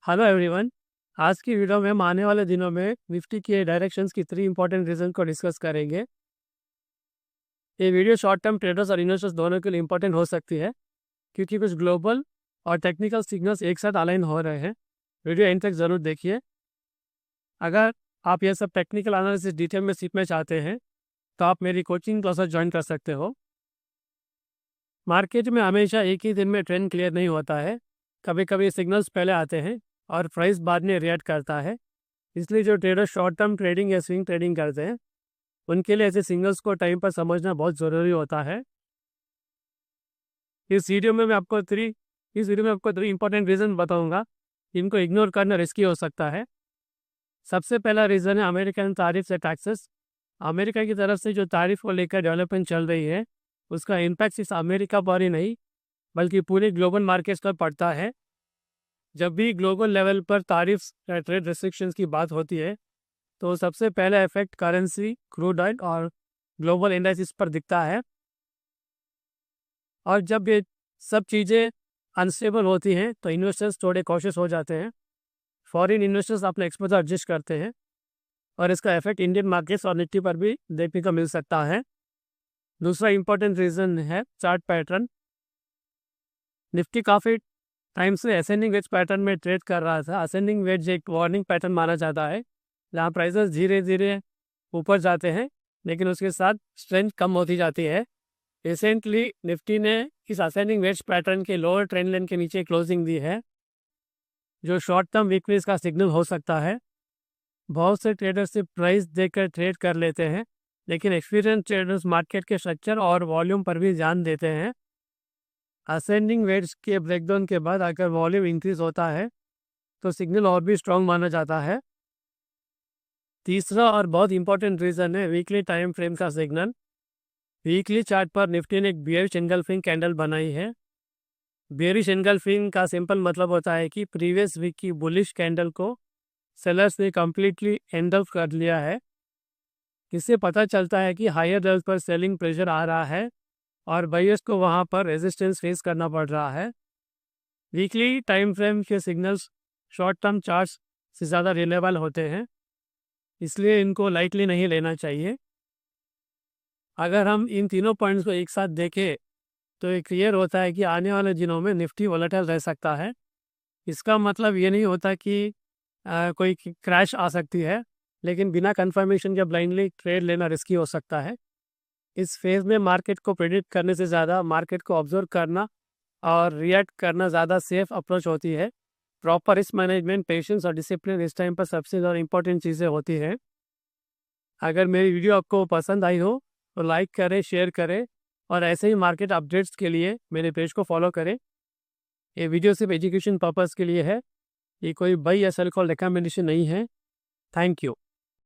Hello everyone. आज की video में हम आने वाले दिनों में निफ्टी के डायरेक्शंस की 3 इंपॉर्टेंट रीजन को डिस्कस करेंगे। ये वीडियो शॉर्ट टर्म ट्रेडर्स और इन्वेस्टर्स दोनों के लिए इंपॉर्टेंट हो सकती है क्योंकि कुछ ग्लोबल और टेक्निकल सिग्नल्स एक साथ अलाइन हो रहे हैं। वीडियो एंड तक ज़रूर देखिए। अगर आप ये सब टेक्निकल एनालिसिस डिटेल में सीखना चाहते हैं तो आप मेरी कोचिंग क्लासेस ज्वाइन कर सकते हो। मार्केट में हमेशा एक ही दिन में ट्रेंड क्लियर नहीं होता है। कभी कभी सिग्नल्स पहले आते हैं और प्राइस बाद में रिएक्ट करता है। इसलिए जो ट्रेडर शॉर्ट टर्म ट्रेडिंग या स्विंग ट्रेडिंग करते हैं उनके लिए ऐसे सिग्नल्स को टाइम पर समझना बहुत ज़रूरी होता है। इस वीडियो में आपको 3 इंपॉर्टेंट रीज़न बताऊंगा। इनको इग्नोर करना रिस्की हो सकता है। सबसे पहला रीज़न है अमेरिकन तारीफ से टैक्सेस। अमेरिका की तरफ से जो तारीफ को लेकर डेवलपमेंट चल रही है उसका इम्पैक्ट सिर्फ अमेरिका पर ही नहीं बल्कि पूरे ग्लोबल मार्केट्स पर पड़ता है। जब भी ग्लोबल लेवल पर तारीफ या ट्रेड रेस्ट्रिक्शंस की बात होती है तो सबसे पहला इफेक्ट करेंसी, क्रूड ऑयल और ग्लोबल इंडेक्स पर दिखता है। और जब ये सब चीज़ें अनस्टेबल होती हैं तो इन्वेस्टर्स थोड़े कॉशियस हो जाते हैं। फॉरेन इन्वेस्टर्स अपने एक्सपोजर एडजस्ट करते हैं और इसका इफेक्ट इंडियन मार्केट्स और निफ्टी पर भी देखने को मिल सकता है। दूसरा इंपॉर्टेंट रीज़न है चार्ट पैटर्न। निफ्टी काफ़ी टाइम से असेंडिंग वेज पैटर्न में ट्रेड कर रहा था। असेंडिंग वेज एक वार्निंग पैटर्न माना जाता है जहाँ प्राइसेस धीरे धीरे ऊपर जाते हैं लेकिन उसके साथ स्ट्रेंथ कम होती जाती है। रिसेंटली निफ्टी ने इस असेंडिंग वेज पैटर्न के लोअर ट्रेंड लाइन के नीचे क्लोजिंग दी है जो शॉर्ट टर्म वीकनेस का सिग्नल हो सकता है। बहुत से ट्रेडर्स सिर्फ प्राइस देखकर ट्रेड कर लेते हैं लेकिन एक्सपीरियंस ट्रेडर्स मार्केट के स्ट्रक्चर और वॉल्यूम पर भी ध्यान देते हैं। असेंडिंग वेज के ब्रेकडाउन के बाद अगर वॉल्यूम इंक्रीज होता है तो सिग्नल और भी स्ट्रॉन्ग माना जाता है। तीसरा और बहुत इंपॉर्टेंट रीज़न है वीकली टाइम फ्रेम का सिग्नल। वीकली चार्ट पर निफ्टी ने एक बियरिश एंगल्फिंग कैंडल बनाई है। बियरिश एंगल्फिंग का सिंपल मतलब होता है कि प्रीवियस वीक की बुलिश कैंडल को सेलर्स ने कम्प्लीटली एंगल्फ कर लिया है। इससे पता चलता है कि हायर लेवल पर सेलिंग प्रेशर आ रहा है और बायर्स को वहां पर रेजिस्टेंस फेस करना पड़ रहा है। वीकली टाइम फ्रेम के सिग्नल्स शॉर्ट टर्म चार्ट्स से ज़्यादा रिलेबल होते हैं इसलिए इनको लाइटली नहीं लेना चाहिए। अगर हम इन तीनों पॉइंट्स को एक साथ देखें तो ये क्लियर होता है कि आने वाले दिनों में निफ्टी वोलेटाइल रह सकता है। इसका मतलब ये नहीं होता कि कोई क्रैश आ सकती है लेकिन बिना कंफर्मेशन के ब्लाइंडली ट्रेड लेना रिस्की हो सकता है। इस फेज़ में मार्केट को प्रेडिक्ट करने से ज़्यादा मार्केट को ऑब्जर्व करना और रिएक्ट करना ज़्यादा सेफ अप्रोच होती है। प्रॉपर रिस्क मैनेजमेंट, पेशेंस और डिसिप्लिन इस टाइम पर सबसे ज़्यादा इंपॉर्टेंट चीज़ें होती हैं। अगर मेरी वीडियो आपको पसंद आई हो तो लाइक करें, शेयर करें और ऐसे ही मार्केट अपडेट्स के लिए मेरे पेज को फॉलो करें। ये वीडियो सिर्फ एजुकेशन पर्पज़ के लिए है, ये कोई बाई या सेल कॉल रिकमेंडेशन नहीं है। Thank you.